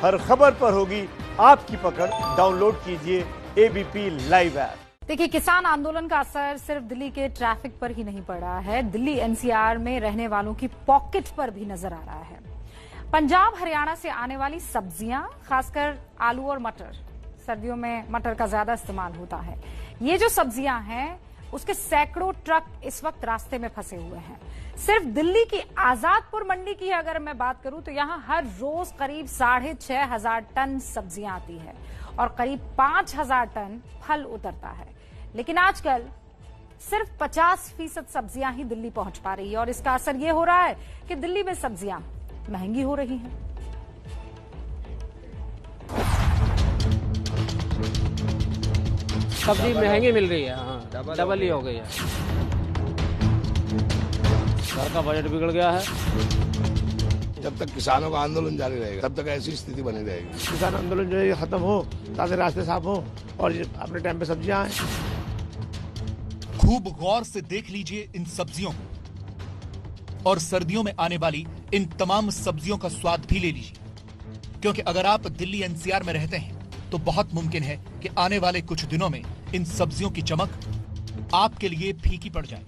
हर खबर पर होगी आपकी पकड़। डाउनलोड कीजिए एबीपी लाइव ऐप। देखिए, किसान आंदोलन का असर सिर्फ दिल्ली के ट्रैफिक पर ही नहीं पड़ा है, दिल्ली एनसीआर में रहने वालों की पॉकेट पर भी नजर आ रहा है। पंजाब हरियाणा से आने वाली सब्जियां, खासकर आलू और मटर, सर्दियों में मटर का ज्यादा इस्तेमाल होता है। ये जो सब्जियां हैं उसके सैकड़ों ट्रक इस वक्त रास्ते में फंसे हुए हैं। सिर्फ दिल्ली की आजादपुर मंडी की अगर मैं बात करूं तो यहां हर रोज करीब 6,500 टन सब्जियां आती है और करीब 5,000 टन फल उतरता है। लेकिन आजकल सिर्फ 50% सब्जियां ही दिल्ली पहुंच पा रही है और इसका असर यह हो रहा है कि दिल्ली में सब्जियां महंगी हो रही हैं। सब्जी महंगी मिल रही है, हाँ, डबल ही हो गई है। घर का बजट बिगड़ गया है। जब तक किसानों का आंदोलन जारी रहेगा तब तक ऐसी स्थिति बनी रहेगी। किसान आंदोलन जो है खत्म हो, ताकि रास्ते साफ हो और अपने टाइम पे सब्जियां आए। खूब गौर से देख लीजिए इन सब्जियों को और सर्दियों में आने वाली इन तमाम सब्जियों का स्वाद भी ले लीजिए, क्योंकि अगर आप दिल्ली एनसीआर में रहते हैं तो बहुत मुमकिन है कि आने वाले कुछ दिनों में इन सब्जियों की चमक आपके लिए फीकी पड़ जाए।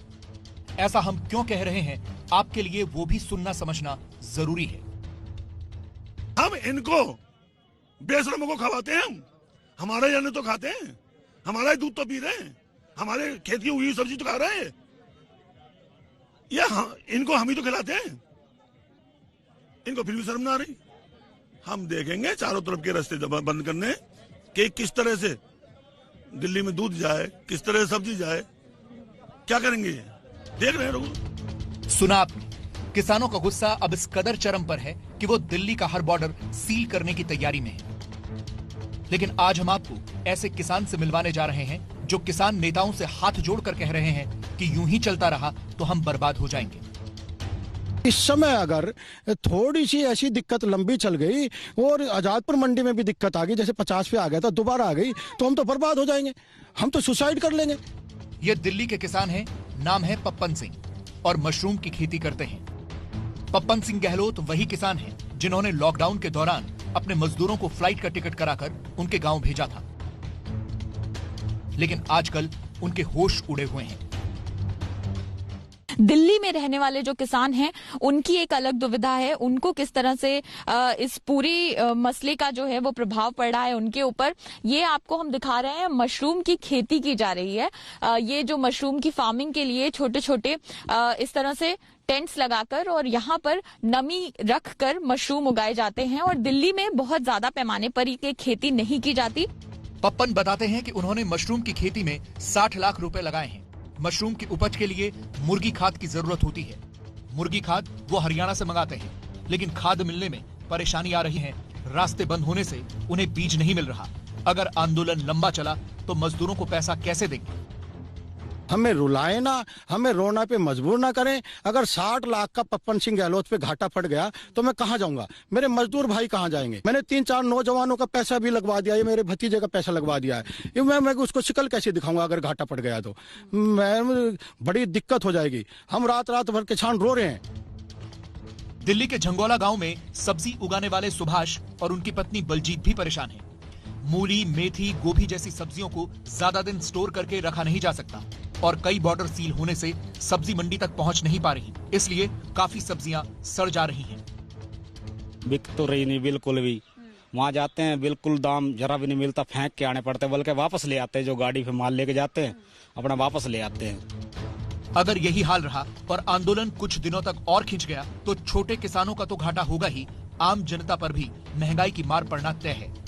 ऐसा हम क्यों कह रहे हैं, आपके लिए वो भी सुनना समझना जरूरी है। हम इनको बेशरमों को खवाते हैं, हमारा ही अन्न तो खाते हैं, हमारा ही दूध तो पी रहे हैं, हमारे खेत की उगी सब्जी तो खा रहे हैं, या इनको हम ही तो खिलाते हैं। इनको फिर भी शर्म ना आ रही। हम देखेंगे चारों तरफ के रास्ते बंद करने कि किस तरह से दिल्ली में दूध जाए, किस तरह से सब्जी जाए, क्या करेंगे देख रहे हैं लोग। सुना आपने, किसानों का गुस्सा अब इस कदर चरम पर है कि वो दिल्ली का हर बॉर्डर सील करने की तैयारी में है। लेकिन आज हम आपको ऐसे किसान से मिलवाने जा रहे हैं जो किसान नेताओं से हाथ जोड़कर कह रहे हैं कि यूं ही चलता रहा तो हम बर्बाद हो जाएंगे। इस समय अगर थोड़ी सी ऐसी दिक्कत लंबी चल गई और आजादपुर मंडी में भी दिक्कत आ गई, जैसे 50 पे आ गया था, दोबारा आ गई तो हम तो बर्बाद हो जाएंगे, हम तो सुसाइड कर लेंगे। ये दिल्ली के किसान हैं, नाम है पप्पन सिंह और मशरूम की खेती करते हैं। पप्पन सिंह गहलोत वही किसान हैं जिन्होंने लॉकडाउन के दौरान अपने मजदूरों को फ्लाइट का टिकट कराकर उनके गांव भेजा था। लेकिन आजकल उनके होश उड़े हुए हैं। दिल्ली में रहने वाले जो किसान हैं उनकी एक अलग दुविधा है, उनको किस तरह से इस पूरी मसले का जो है वो प्रभाव पड़ रहा है उनके ऊपर। ये आपको हम दिखा रहे हैं, मशरूम की खेती की जा रही है। ये जो मशरूम की फार्मिंग के लिए छोटे छोटे इस तरह से टेंट्स लगाकर और यहाँ पर नमी रखकर मशरूम उगाए जाते हैं और दिल्ली में बहुत ज्यादा पैमाने पर ये खेती नहीं की जाती। पप्पन बताते हैं कि उन्होंने मशरूम की खेती में 60 लाख रुपए लगाए हैं। मशरूम की उपज के लिए मुर्गी खाद की जरूरत होती है। मुर्गी खाद वो हरियाणा से मंगाते हैं, लेकिन खाद मिलने में परेशानी आ रही है। रास्ते बंद होने से उन्हें बीज नहीं मिल रहा। अगर आंदोलन लंबा चला तो मजदूरों को पैसा कैसे देंगे? हमें रुलाए ना, हमें रोना पे मजबूर ना करें। अगर 60 लाख का पप्पन सिंह गहलोत पे घाटा पड़ गया तो मैं कहाँ जाऊंगा? मेरे मजदूर भाई कहाँ जाएंगे? मैंने 3-4 नौजवानों का पैसा भी लगवा दिया, ये मेरे भतीजे का पैसा लगवा दिया है। ये मैं उसको शिकल कैसे दिखाऊंगा अगर घाटा पड़ गया तो? मैं बड़ी दिक्कत हो जाएगी। हम रात रात भर किसान रो रहे हैं। दिल्ली के झंगोला गांव में सब्जी उगाने वाले सुभाष और उनकी पत्नी बलजीत भी परेशान हैं। मूली, मेथी, गोभी जैसी सब्जियों को ज्यादा दिन स्टोर करके रखा नहीं जा सकता और कई बॉर्डर सील होने से सब्जी मंडी तक पहुंच नहीं पा रही, इसलिए काफी सब्जियां सड़ जा रही हैं। बिक तो रही नहीं बिल्कुल भी। वहाँ जाते हैं बिल्कुल दाम जरा भी नहीं मिलता, फेंक के आने पड़ते, बल्कि वापस ले आते हैं। जो गाड़ी पे माल लेके जाते हैं अपना वापस ले आते हैं। अगर यही हाल रहा और आंदोलन कुछ दिनों तक और खिंच गया तो छोटे किसानों का तो घाटा होगा ही, आम जनता पर भी महंगाई की मार पड़ना तय है।